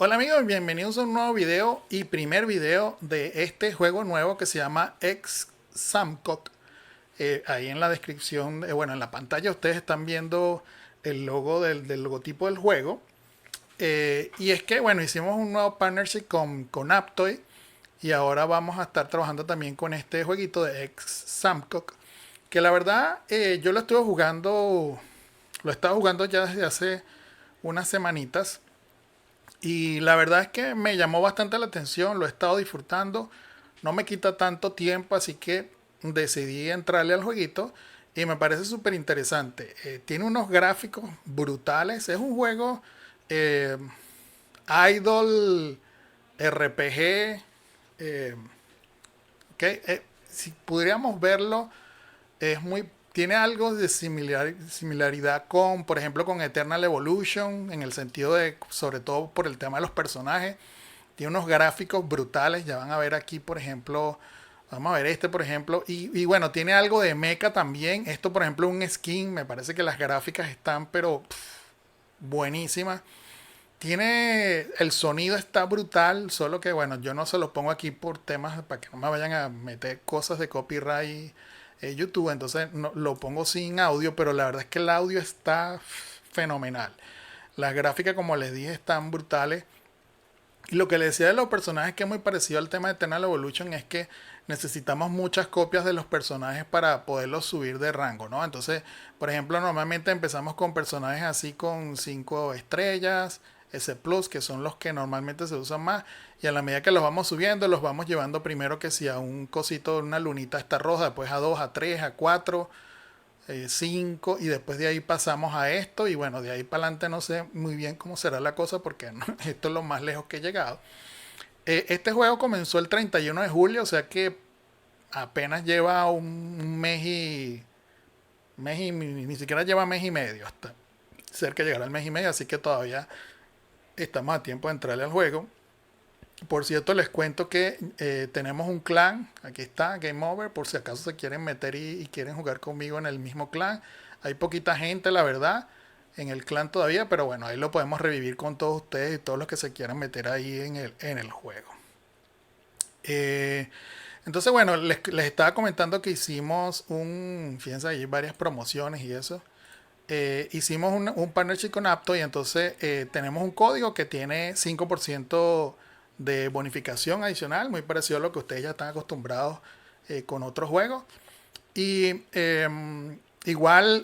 Hola amigos, bienvenidos a un nuevo video y primer video de este juego nuevo que se llama Exsamcock. Ahí en la descripción, bueno, en la pantalla ustedes están viendo el logo del logotipo del juego. Y es que, bueno, hicimos un nuevo partnership con Aptoy y ahora vamos a estar trabajando también con este jueguito de Exsamcock. Que la verdad, yo lo estaba jugando ya desde hace unas semanitas. Y la verdad es que me llamó bastante la atención, lo he estado disfrutando, no me quita tanto tiempo, así que decidí entrarle al jueguito y me parece súper interesante. Tiene unos gráficos brutales, es un juego eh, idol RPG, eh, que si pudiéramos verlo, es muy tiene algo de similaridad con, por ejemplo, con Eternal Evolution, en el sentido de, sobre todo por el tema de los personajes. Tiene unos gráficos brutales, ya van a ver aquí, por ejemplo, vamos a ver este, por ejemplo, y bueno, tiene algo de mecha también. Esto, por ejemplo, un skin, me parece que las gráficas están, pero buenísimas. Tiene, el sonido está brutal, solo que bueno, yo no se lo pongo aquí por temas para que no me vayan a meter cosas de copyright YouTube, entonces no, lo pongo sin audio, pero la verdad es que el audio está fenomenal. Las gráficas, como les dije, están brutales. Y lo que le decía de los personajes que es muy parecido al tema de Eternal Evolution es que necesitamos muchas copias de los personajes para poderlos subir de rango, ¿no? Entonces, por ejemplo, normalmente empezamos con personajes así con 5 estrellas, S Plus, que son los que normalmente se usan más, y a la medida que los vamos subiendo, los vamos llevando primero que si a un cosito, una lunita está roja, después a 2, a 3, a 4, 5 y después de ahí pasamos a esto y bueno, de ahí para adelante no sé muy bien cómo será la cosa porque no, esto es lo más lejos que he llegado. Este juego comenzó el 31 de julio, o sea que apenas lleva un mes y ni siquiera lleva mes y medio, hasta cerca de llegar al mes y medio, así que todavía estamos a tiempo de entrarle al juego. Por cierto, les cuento que tenemos un clan. Aquí está, Game Over. Por si acaso se quieren meter y quieren jugar conmigo en el mismo clan. Hay poquita gente, la verdad, en el clan todavía. Pero bueno, ahí lo podemos revivir con todos ustedes y todos los que se quieran meter ahí en el juego. Eh, entonces, bueno, les estaba comentando que hicimos fíjense, ahí varias promociones y eso. Hicimos un partnership con Apto y entonces tenemos un código que tiene 5% de bonificación adicional, muy parecido a lo que ustedes ya están acostumbrados con otros juegos. Y igual,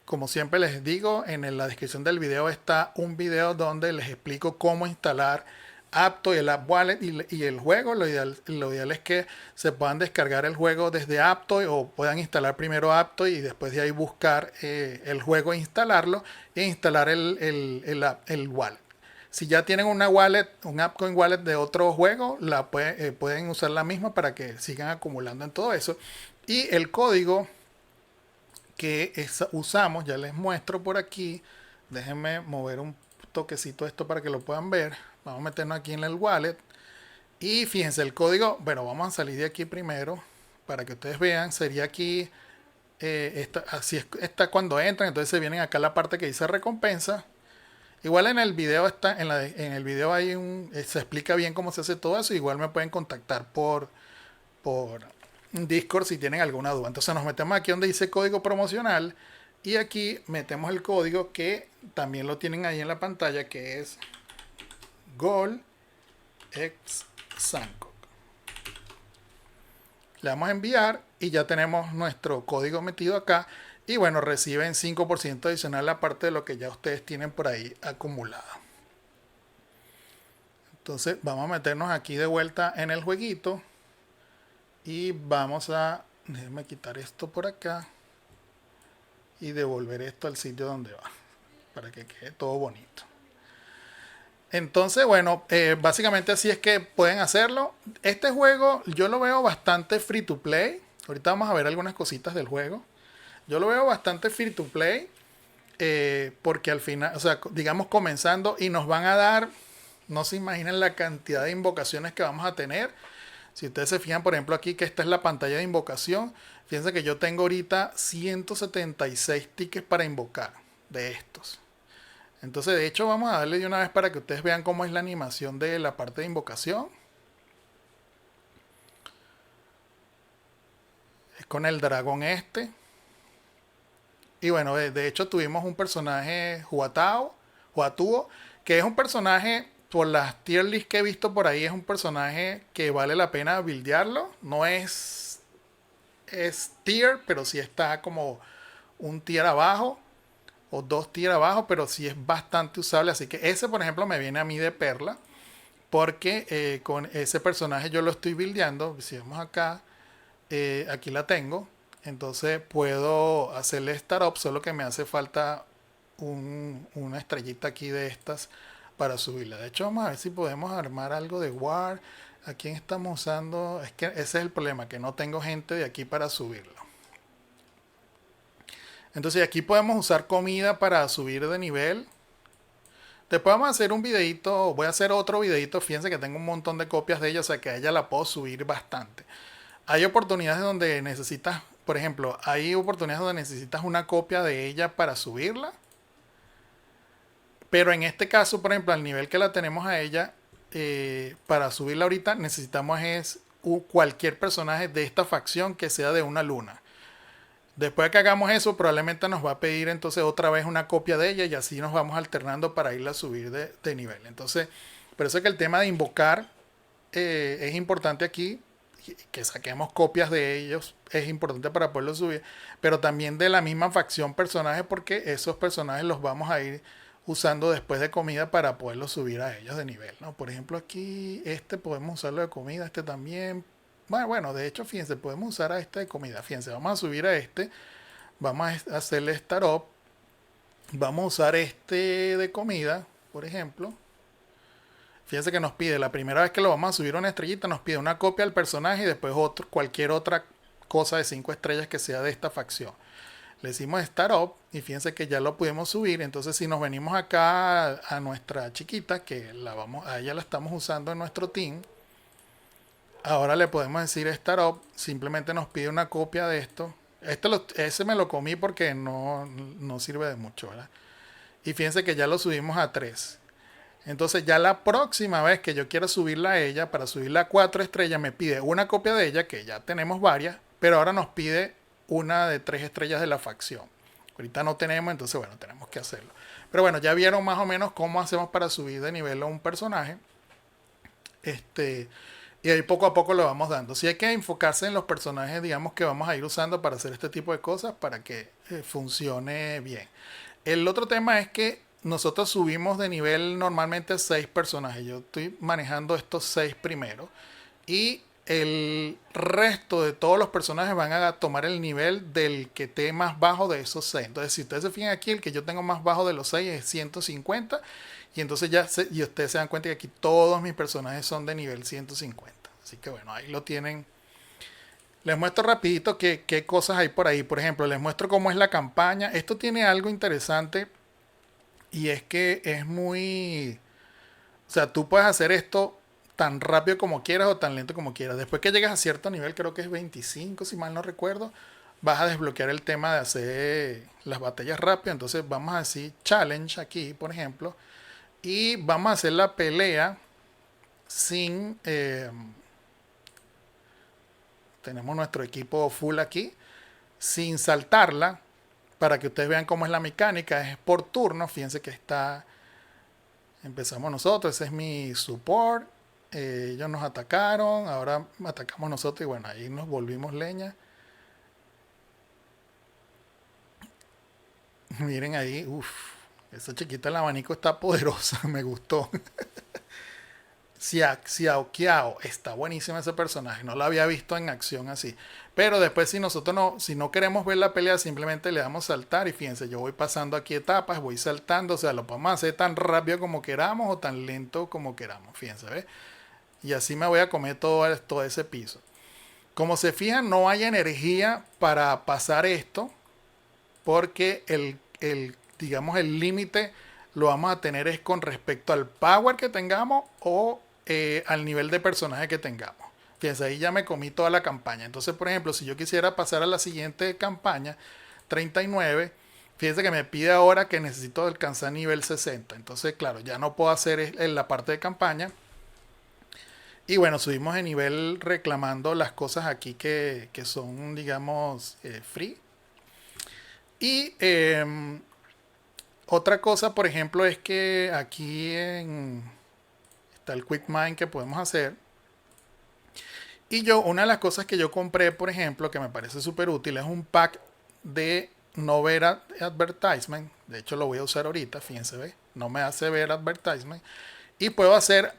como siempre les digo, en la descripción del video está un video donde les explico cómo instalar Apto y el App Wallet y el juego. Lo ideal es que se puedan descargar el juego desde Apto o puedan instalar primero Apto y después de ahí buscar el juego e instalarlo e instalar el wallet. Si ya tienen una wallet, un AppCoin wallet de otro juego, pueden usar la misma para que sigan acumulando en todo eso. Y el código que usamos, ya les muestro por aquí. Déjenme mover un toquecito esto para que lo puedan ver. Vamos a meternos aquí en el wallet. Y fíjense, el código, bueno, vamos a salir de aquí primero para que ustedes vean. Sería aquí, así está cuando entran. Entonces se vienen acá a la parte que dice recompensa. Igual en el video en el video hay se explica bien cómo se hace todo eso. Igual me pueden contactar por Discord si tienen alguna duda. Entonces nos metemos aquí donde dice código promocional y aquí metemos el código que también lo tienen ahí en la pantalla, que es GOLEXSANCOC. Le damos a enviar y ya tenemos nuestro código metido acá. Y bueno, reciben 5% adicional aparte de lo que ya ustedes tienen por ahí acumulado. Entonces vamos a meternos aquí de vuelta en el jueguito. Y vamos a, déjenme quitar esto por acá. Y devolver esto al sitio donde va. Para que quede todo bonito. Entonces, bueno, básicamente así es que pueden hacerlo. Este juego yo lo veo bastante free to play. Ahorita vamos a ver algunas cositas del juego. Yo lo veo bastante free to play. Porque al final, o sea, digamos comenzando y nos van a dar, no se imaginan la cantidad de invocaciones que vamos a tener. Si ustedes se fijan, por ejemplo, aquí que esta es la pantalla de invocación, fíjense que yo tengo ahorita 176 tickets para invocar de estos. Entonces, de hecho, vamos a darle de una vez para que ustedes vean cómo es la animación de la parte de invocación. Es con el dragón este. Y bueno, de hecho tuvimos un personaje Huatuo, que es un personaje, por las tier list que he visto por ahí, es un personaje que vale la pena buildearlo. No es tier, pero sí está como un tier abajo o dos tier abajo, pero sí es bastante usable. Así que ese, por ejemplo, me viene a mí de perla, porque con ese personaje yo lo estoy buildeando. Si vamos acá, aquí la tengo. Entonces puedo hacerle startup, solo que me hace falta una estrellita aquí de estas para subirla. De hecho, vamos a ver si podemos armar algo de War. ¿A quién estamos usando? Es que ese es el problema, que no tengo gente de aquí para subirlo. Entonces aquí podemos usar comida para subir de nivel. Después vamos a hacer un videito, voy a hacer otro videito. Fíjense que tengo un montón de copias de ella, o sea que a ella la puedo subir bastante. Hay oportunidades donde necesitas, por ejemplo, hay oportunidades donde necesitas una copia de ella para subirla. Pero en este caso, por ejemplo, al nivel que la tenemos a ella, para subirla ahorita necesitamos cualquier personaje de esta facción que sea de una luna. Después de que hagamos eso, probablemente nos va a pedir entonces otra vez una copia de ella y así nos vamos alternando para irla a subir de nivel. Entonces, por eso es que el tema de invocar es importante aquí, que saquemos copias de ellos, es importante para poderlo subir, pero también de la misma facción personajes, porque esos personajes los vamos a ir usando después de comida para poderlos subir a ellos de nivel, ¿no? Por ejemplo, aquí este podemos usarlo de comida, este también. Bueno, de hecho, fíjense, podemos usar a este de comida. Fíjense, vamos a subir a este, vamos a hacerle startup, vamos a usar este de comida, por ejemplo. Fíjense que nos pide, la primera vez que lo vamos a subir a una estrellita, nos pide una copia del personaje y después cualquier otra cosa de 5 estrellas que sea de esta facción. Le decimos Startup y fíjense que ya lo pudimos subir. Entonces, si nos venimos acá a nuestra chiquita, que a ella la estamos usando en nuestro team, ahora le podemos decir Startup. Simplemente nos pide una copia de esto. Ese me lo comí porque no sirve de mucho, ¿verdad? Y fíjense que ya lo subimos a 3. Entonces ya la próxima vez que yo quiera subirla a ella, para subirla a 4 estrellas, me pide una copia de ella, que ya tenemos varias, pero ahora nos pide una de 3 estrellas de la facción. Ahorita no tenemos, entonces bueno, tenemos que hacerlo. Pero bueno, ya vieron más o menos cómo hacemos para subir de nivel a un personaje. Y ahí poco a poco lo vamos dando. Sí hay que enfocarse en los personajes, digamos, que vamos a ir usando para hacer este tipo de cosas, para que funcione bien. El otro tema es que nosotros subimos de nivel normalmente 6 personajes. Yo estoy manejando estos 6 primeros. Y el resto de todos los personajes van a tomar el nivel del que esté más bajo de esos 6. Entonces, si ustedes se fijan aquí, el que yo tengo más bajo de los 6 es 150. Y entonces y ustedes se dan cuenta que aquí todos mis personajes son de nivel 150. Así que bueno, ahí lo tienen. Les muestro rapidito qué cosas hay por ahí. Por ejemplo, les muestro cómo es la campaña. Esto tiene algo interesante y es que es muy... O sea, tú puedes hacer esto tan rápido como quieras o tan lento como quieras. Después que llegas a cierto nivel, creo que es 25 si mal no recuerdo, vas a desbloquear el tema de hacer las batallas rápidas. Entonces vamos a decir challenge aquí, por ejemplo, y vamos a hacer la pelea sin... tenemos nuestro equipo full aquí, sin saltarla, para que ustedes vean cómo es la mecánica. Es por turno, fíjense que está... Empezamos nosotros, ese es mi support. Ellos nos atacaron, ahora atacamos nosotros y bueno, ahí nos volvimos leña. Miren ahí, uff, esa chiquita del abanico está poderosa, me gustó. Xiao Kiao, está buenísimo ese personaje, no lo había visto en acción así. Pero después si no queremos ver la pelea, simplemente le damos saltar y fíjense, yo voy pasando aquí etapas, voy saltando, o sea, lo podemos hacer tan rápido como queramos o tan lento como queramos, fíjense, ¿ves? Y así me voy a comer todo ese piso. Como se fijan, no hay energía para pasar esto, porque digamos, el límite lo vamos a tener es con respecto al power que tengamos o al nivel de personaje que tengamos. Fíjense, ahí ya me comí toda la campaña. Entonces, por ejemplo, si yo quisiera pasar a la siguiente campaña, 39, Fíjense que me pide ahora que necesito alcanzar nivel 60. Entonces, claro, ya no puedo hacer en la parte de campaña. Y bueno, subimos de nivel reclamando las cosas aquí que son, digamos, free. Y otra cosa, por ejemplo, es que aquí está el Quick Mine que podemos hacer. Y yo, una de las cosas que yo compré, por ejemplo, que me parece súper útil, es un pack de no ver advertisement. De hecho, lo voy a usar ahorita, fíjense, ¿ve? No me hace ver advertisement. Y puedo hacer,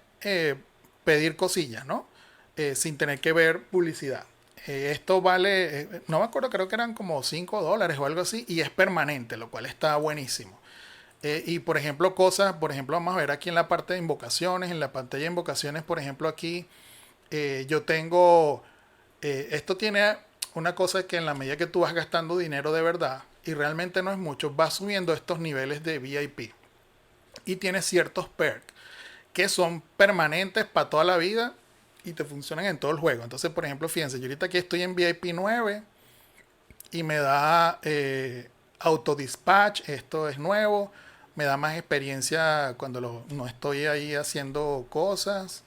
pedir cosillas, ¿no? Sin tener que ver publicidad. Esto vale, no me acuerdo, creo que eran como $5 o algo así, y es permanente, lo cual está buenísimo. Y por ejemplo, cosas, por ejemplo, vamos a ver aquí en la parte de invocaciones, en la pantalla de invocaciones, por ejemplo, aquí yo tengo, esto tiene una cosa que en la medida que tú vas gastando dinero de verdad, y realmente no es mucho, vas subiendo estos niveles de VIP. Y tiene ciertos perks que son permanentes para toda la vida y te funcionan en todo el juego. Entonces, por ejemplo, fíjense, yo ahorita aquí estoy en VIP 9 y me da auto dispatch, esto es nuevo, me da más experiencia cuando no estoy ahí haciendo cosas,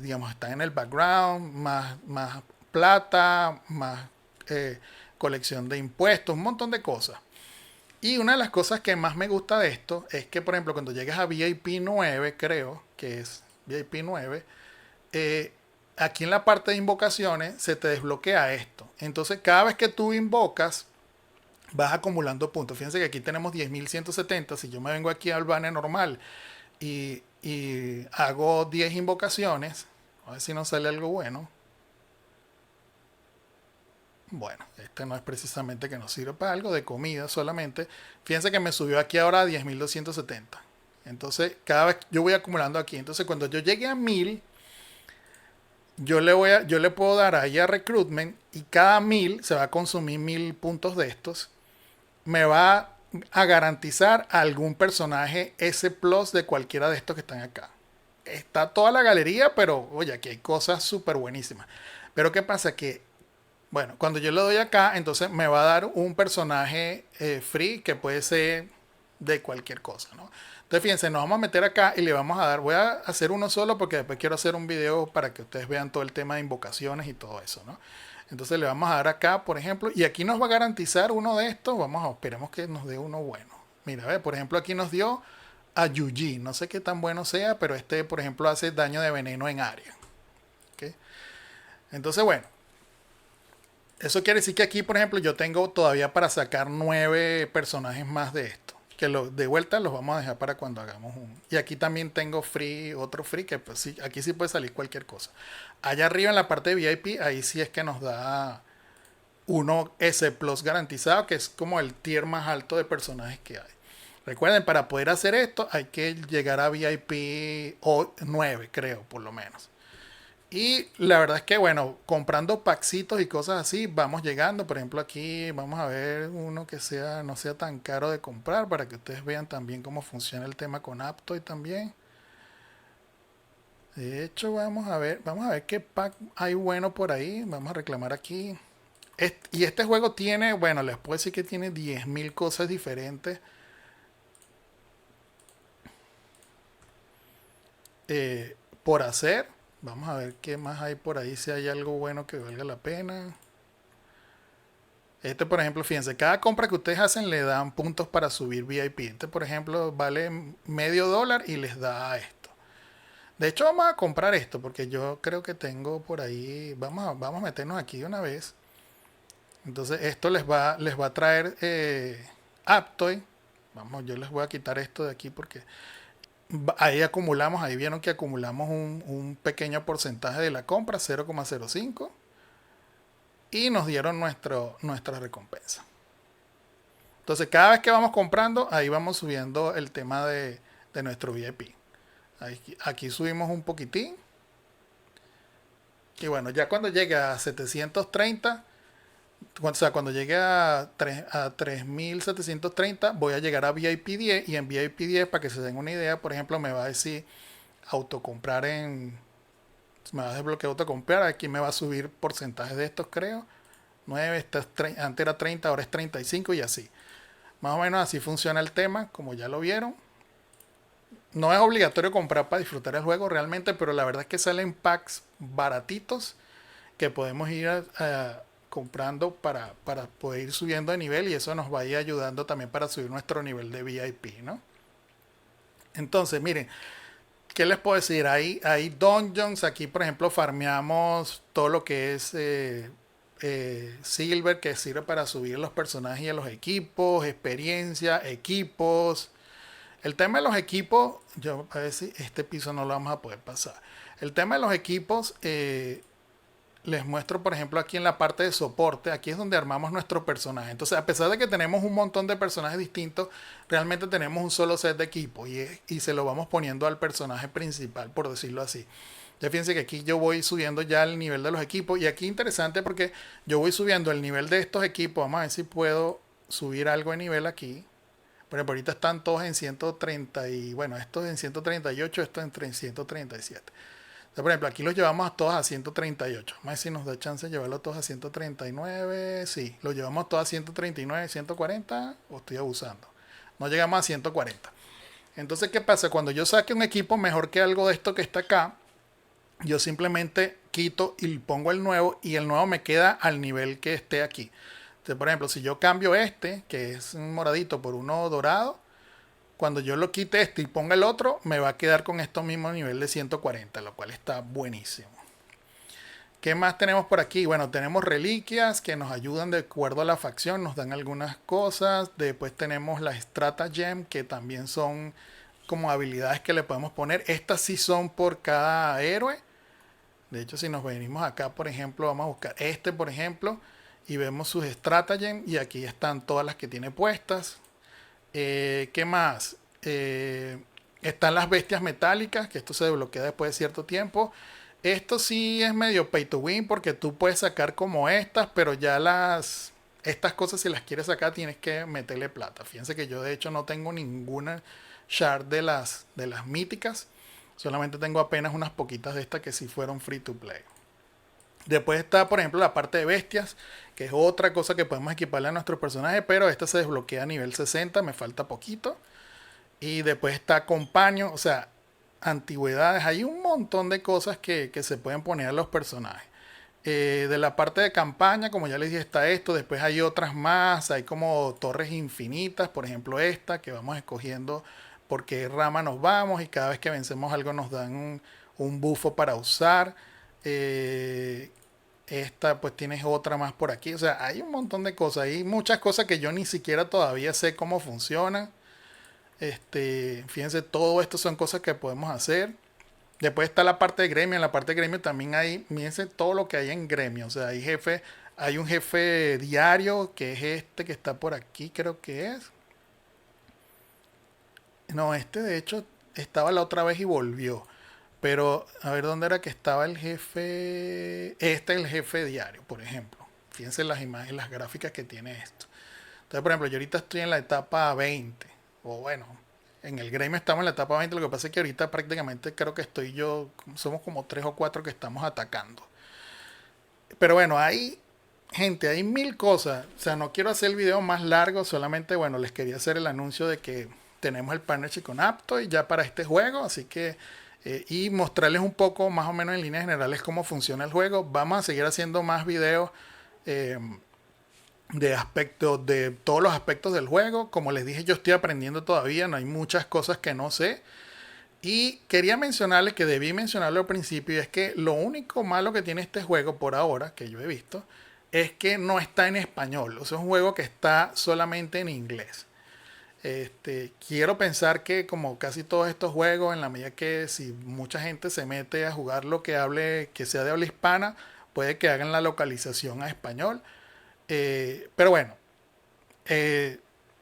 digamos, está en el background, más plata, más colección de impuestos, un montón de cosas. Y una de las cosas que más me gusta de esto es que, por ejemplo, cuando llegas a VIP 9, creo que es VIP 9, aquí en la parte de invocaciones se te desbloquea esto. Entonces, cada vez que tú invocas, vas acumulando puntos. Fíjense que aquí tenemos 10.170. Si yo me vengo aquí al banner normal y hago 10 invocaciones, a ver si nos sale algo bueno. Bueno, este no es precisamente que nos sirve para algo de comida solamente. Fíjense que me subió aquí ahora a 10.270. Entonces, cada vez yo voy acumulando aquí. Entonces, cuando yo llegue a 1.000, yo le puedo dar ahí a recruitment y cada 1.000 se va a consumir 1.000 puntos de estos. Me va a garantizar algún personaje S Plus de cualquiera de estos que están acá. Está toda la galería, pero oye, aquí hay cosas súper buenísimas. Pero ¿qué pasa? Que bueno, cuando yo le doy acá, entonces me va a dar un personaje free que puede ser de cualquier cosa, ¿no? Entonces fíjense, nos vamos a meter acá y le vamos a dar, voy a hacer uno solo porque después quiero hacer un video para que ustedes vean todo el tema de invocaciones y todo eso, ¿no? Entonces le vamos a dar acá, por ejemplo, y aquí nos va a garantizar uno de estos, vamos a, esperemos que nos dé uno bueno. Mira, ve, por ejemplo, aquí nos dio a Yuji, no sé qué tan bueno sea, pero este, por ejemplo, hace daño de veneno en área. ¿Okay? Entonces, bueno, eso quiere decir que aquí, por ejemplo, yo tengo todavía para sacar 9 personajes más de esto. Que de vuelta los vamos a dejar para cuando hagamos uno. Y aquí también tengo free, otro free, que pues sí, aquí sí puede salir cualquier cosa. Allá arriba en la parte de VIP, ahí sí es que nos da uno S Plus garantizado, que es como el tier más alto de personajes que hay. Recuerden, para poder hacer esto hay que llegar a VIP 9, creo, por lo menos. Y la verdad es que, bueno, comprando packsitos y cosas así, vamos llegando. Por ejemplo, aquí vamos a ver uno que sea, no sea tan caro de comprar para que ustedes vean también cómo funciona el tema con Aptoy también. De hecho, vamos a ver qué pack hay bueno por ahí. Vamos a reclamar aquí. Y este juego tiene, bueno, les puedo decir que tiene 10.000 cosas diferentes. Por hacer. Vamos a ver qué más hay por ahí, si hay algo bueno que valga la pena. Este, por ejemplo, fíjense, cada compra que ustedes hacen le dan puntos para subir VIP. Este, por ejemplo, vale medio dólar y les da esto. De hecho, vamos a comprar esto porque yo creo que tengo por ahí. Vamos a meternos aquí de una vez. Entonces, esto les va a traer Aptoy. Vamos, yo les voy a quitar esto de aquí porque ahí acumulamos, ahí vieron que acumulamos un pequeño porcentaje de la compra, 0,05, y nos dieron nuestra recompensa. Entonces, cada vez que vamos comprando, ahí vamos subiendo el tema de nuestro VIP. Aquí subimos un poquitín. Y bueno, ya cuando llegue a 730, o sea, cuando llegue a 3.730, voy a llegar a VIP 10. Y en VIP 10, para que se den una idea, por ejemplo, me va a decir autocomprar me va a desbloquear autocomprar. Aquí me va a subir porcentajes de estos, creo. 9, antes era 30, ahora es 35 y así. Más o menos así funciona el tema, como ya lo vieron. No es obligatorio comprar para disfrutar el juego realmente, pero la verdad es que salen packs baratitos que podemos ir comprando para poder ir subiendo de nivel y eso nos va a ir ayudando también para subir nuestro nivel de VIP, ¿no? Entonces, miren, ¿qué les puedo decir? Hay dungeons, aquí por ejemplo farmeamos todo lo que es Silver, que sirve para subir los personajes y a los equipos, experiencia, equipos. El tema de los equipos, yo a ver si este piso no lo vamos a poder pasar. El tema de los equipos, les muestro por ejemplo aquí en la parte de soporte, aquí es donde armamos nuestro personaje. Entonces a pesar de que tenemos un montón de personajes distintos, realmente tenemos un solo set de equipo y se lo vamos poniendo al personaje principal, por decirlo así. Ya fíjense que aquí yo voy subiendo ya el nivel de los equipos y aquí interesante porque yo voy subiendo el nivel de estos equipos. Vamos a ver si puedo subir algo de nivel aquí. Por ejemplo, ahorita están todos en 130 y bueno, estos en 138, estos en 137. Por ejemplo, aquí los llevamos a todos a 138. Vamos a ver si nos da chance de llevarlos todos a 139. Sí, los llevamos todos a 139, 140 o estoy abusando. No llegamos a 140. Entonces, ¿qué pasa? Cuando yo saque un equipo mejor que algo de esto que está acá, yo simplemente quito y pongo el nuevo y el nuevo me queda al nivel que esté aquí. Entonces, por ejemplo, si yo cambio este, que es un moradito, por uno dorado, cuando yo lo quite este y ponga el otro, me va a quedar con estos mismos nivel de 140, lo cual está buenísimo. ¿Qué más tenemos por aquí? Bueno, tenemos reliquias que nos ayudan de acuerdo a la facción, nos dan algunas cosas. Después tenemos las Strata Gem, que también son como habilidades que le podemos poner. Estas sí son por cada héroe. De hecho, si nos venimos acá, por ejemplo, vamos a buscar este, por ejemplo, y vemos sus Stratagem, y aquí están todas las que tiene puestas. ¿Qué más? Están las bestias metálicas, que esto se desbloquea después de cierto tiempo. Esto sí es medio pay to win, porque tú puedes sacar como estas, pero ya estas cosas si las quieres sacar tienes que meterle plata. Fíjense que yo de hecho no tengo ninguna shard de las míticas. Solamente tengo apenas unas poquitas de estas que sí fueron free to play. Después está, por ejemplo, la parte de bestias, que es otra cosa que podemos equiparle a nuestro personaje, pero esta se desbloquea a nivel 60, me falta poquito. Y después está compañero, o sea, antigüedades. Hay un montón de cosas que se pueden poner a los personajes. De la parte de campaña, como ya les dije, está esto. Después hay otras más. Hay como torres infinitas. Por ejemplo, esta que vamos escogiendo por qué rama nos vamos. Y cada vez que vencemos algo nos dan un bufo para usar. Esta pues tienes otra más por aquí. O sea, hay un montón de cosas. Hay muchas cosas que yo ni siquiera todavía sé cómo funcionan. Fíjense, todo esto son cosas que podemos hacer. Después está la parte de gremio. En la parte de gremio también hay, fíjense todo lo que hay en gremio. O sea, hay un jefe diario que es este que está por aquí, creo que es. No, este de hecho estaba la otra vez y volvió. Pero a ver dónde era que estaba el jefe. Este es el jefe diario, por ejemplo. Fíjense las imágenes, las gráficas que tiene esto. Entonces, por ejemplo, yo ahorita estoy en la etapa 20. O bueno, en el gremio estamos en la etapa 20. Lo que pasa es que ahorita prácticamente creo que somos como 3 o 4 que estamos atacando. Pero bueno, hay mil cosas. O sea, no quiero hacer el video más largo. Solamente, bueno, les quería hacer el anuncio de que tenemos el partnership con Aptoide ya para este juego. Así que y mostrarles un poco más o menos en líneas generales cómo funciona el juego. Vamos a seguir haciendo más videos eh, de todos los aspectos del juego. Como les dije, yo estoy aprendiendo todavía, no hay muchas cosas que no sé. Y quería mencionarles, que debí mencionarlo al principio, y es que lo único malo que tiene este juego por ahora, que yo he visto, es que no está en español. O sea, es un juego que está solamente en inglés. Quiero pensar que como casi todos estos juegos, en la medida que si mucha gente se mete a jugar lo que hable, que sea de habla hispana, puede que hagan la localización a español. Pero bueno,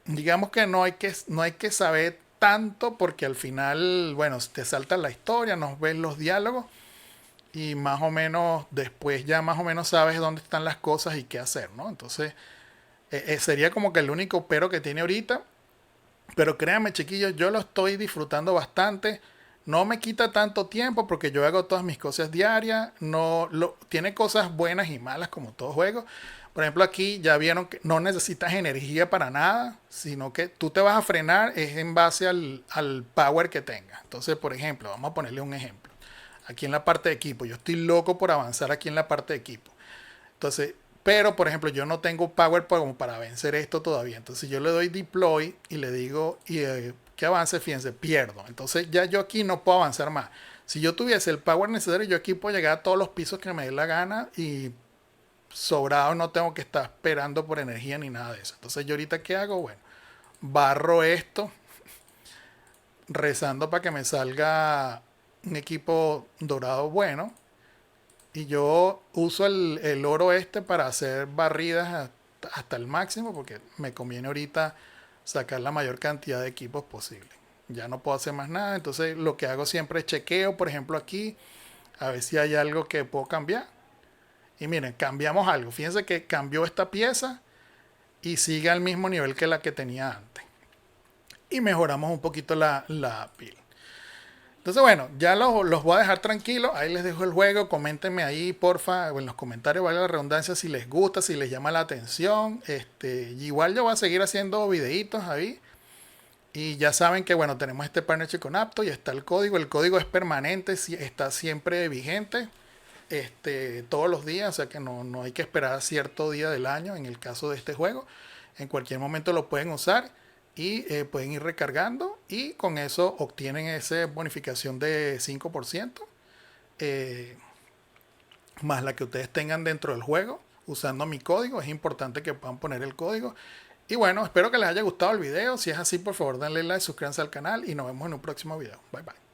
digamos que no hay que saber tanto porque al final, bueno, te salta la historia, nos ven los diálogos y más o menos después ya más o menos sabes dónde están las cosas y qué hacer, ¿no? Entonces, sería como que el único pero que tiene ahorita. Pero créanme, chiquillos, yo lo estoy disfrutando bastante. No me quita tanto tiempo porque yo hago todas mis cosas diarias. Tiene cosas buenas y malas como todo juego. Por ejemplo, aquí ya vieron que no necesitas energía para nada, sino que tú te vas a frenar es en base al power que tengas. Entonces, por ejemplo, vamos a ponerle un ejemplo. Aquí en la parte de equipo, yo estoy loco por avanzar aquí en la parte de equipo. Entonces, pero por ejemplo, yo no tengo power como para vencer esto todavía. Entonces yo le doy deploy y le digo que avance, fíjense, pierdo. Entonces ya yo aquí no puedo avanzar más. Si yo tuviese el power necesario, yo aquí puedo llegar a todos los pisos que me dé la gana y sobrado, no tengo que estar esperando por energía ni nada de eso. Entonces yo ahorita qué hago, bueno, barro esto rezando para que me salga un equipo dorado bueno. Y yo uso el oro este para hacer barridas hasta el máximo porque me conviene ahorita sacar la mayor cantidad de equipos posible. Ya no puedo hacer más nada, entonces lo que hago siempre es chequeo, por ejemplo aquí, a ver si hay algo que puedo cambiar. Y miren, cambiamos algo. Fíjense que cambió esta pieza y sigue al mismo nivel que la que tenía antes. Y mejoramos un poquito la pila. Entonces, bueno, ya los voy a dejar tranquilos. Ahí les dejo el juego. Coméntenme ahí, porfa, en los comentarios, vale la redundancia, si les gusta, si les llama la atención. Igual yo voy a seguir haciendo videitos ahí. Y ya saben que, bueno, tenemos este partnership con Apto y está el código. El código es permanente, está siempre vigente. Todos los días, o sea que no hay que esperar cierto día del año en el caso de este juego. En cualquier momento lo pueden usar y pueden ir recargando y con eso obtienen esa bonificación de 5% más la que ustedes tengan dentro del juego usando mi código. Es importante que puedan poner el código. Y bueno, espero que les haya gustado el video. Si es así, por favor denle like, suscríbanse al canal y nos vemos en un próximo video. Bye bye.